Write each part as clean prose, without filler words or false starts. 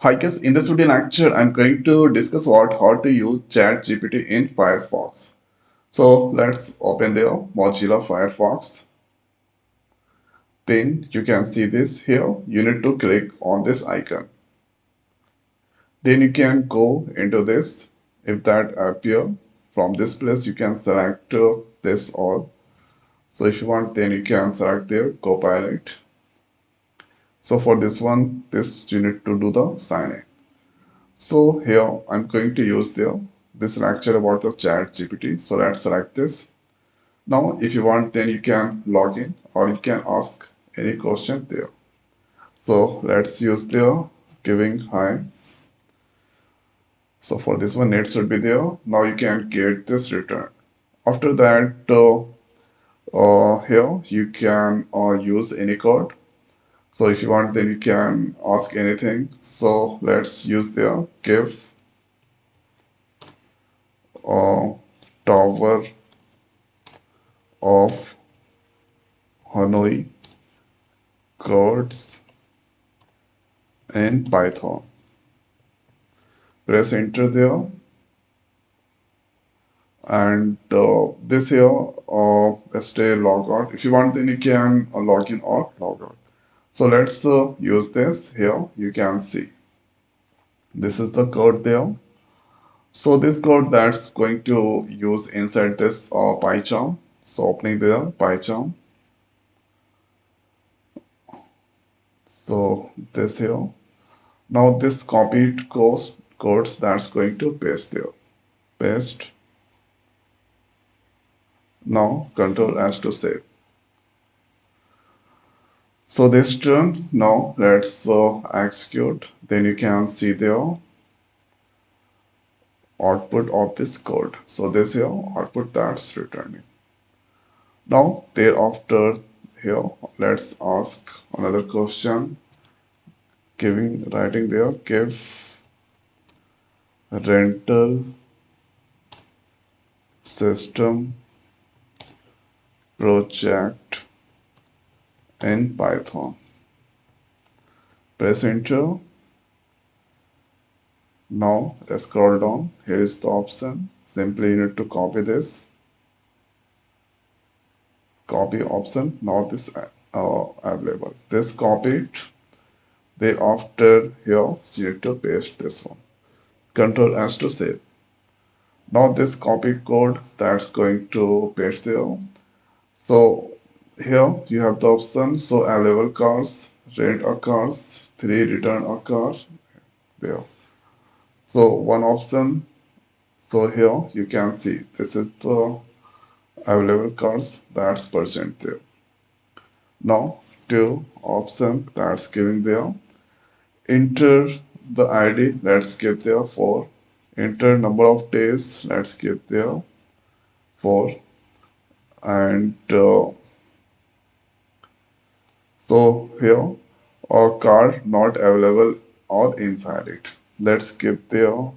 Hi guys, in this video lecture, I'm going to discuss how to use ChatGPT in Firefox. So let's open the Mozilla Firefox. Then you can see this here. You need to click on this icon. Then you can go into this. If that appear from this place, you can select this all. So if you want, then you can select the Copilot. So for this one, this you need to do the sign in. So here I'm going to use this lecture about the chat GPT. So let's select this. Now if you want then you can log in or you can ask any question there. So let's use the giving hi. So for this one it should be there. Now you can get this return. After that here you can use any code. So if you want then you can ask anything. So let's use the give uh, tower of Hanoi codes in Python. Press enter there and this here stay log out. If you want then you can log in or log out. So let's use this here. You can see this is the code there. So this code that's going to use inside this PyCharm. So opening the PyCharm. So this here. Now this copied codes that's going to paste there. Paste. Now Control S to save. So this turn now let's execute. Then you can see the output of this code. So this here output that's returning. Now thereafter here let's ask another question. Writing there give rental system project in Python. Press enter. Now let's scroll down. Here is the option. Simply you need to copy this. Copy option. Now this available. This copied. Thereafter here you need to paste this one. Control S to save. Now this copy code that's going to paste there. So here you have the option. So available cars, rent a cars, 3 return a car. There. So one option. So here you can see this is the available cars that's present there. Now two option that's giving there. Enter the ID, let's give there 4. Enter number of days, let's give there 4. And so here a car not available or invalid. Let's give there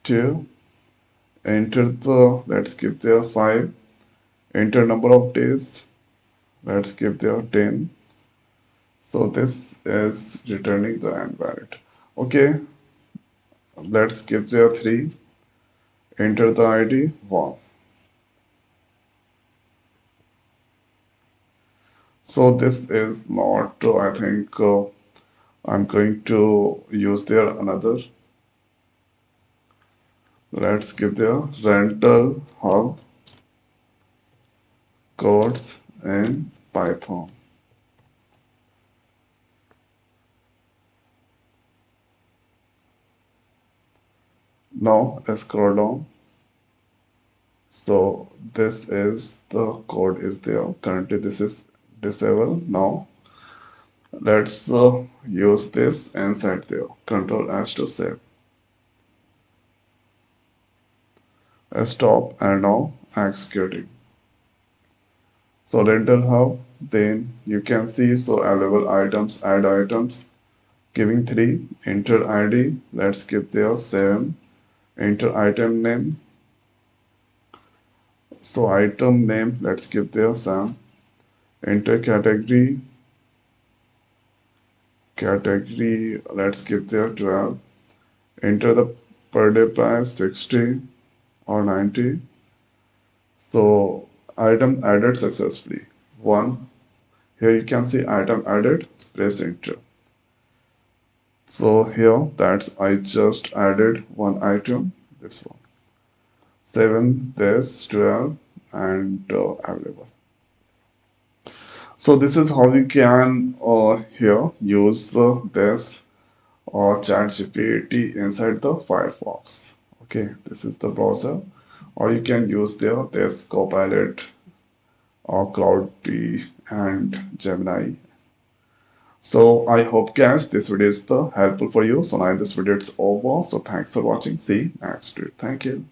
2. Enter let's give there 5. Enter number of days, let's give there 10. So this is returning the invalid. Okay, let's give there 3. Enter the ID 1. So this is not, I think I'm going to use there another. Let's give there rental hub codes in Python. Now let's scroll down. So this is the code is there. Currently this is disabled. Now let's use this inside there. Control S to save. Stop and now executing. So rental hub, then you can see so available items, add items, giving 3, enter ID, let's give there 7, enter item name. So item name, let's give there Sam, enter category, category, let's give there 12. Enter the per day price 60 or 90. So item added successfully. One. Here you can see item added, press enter. So here that's I just added one item, this one. 7, this, 12, and available. So this is how you can here use this ChatGPT inside the Firefox. Okay, this is the browser, or you can use there this Copilot or Cloud and Gemini. So I hope guys this video is helpful for you. So now this video is over. So thanks for watching. See you next week. Thank you.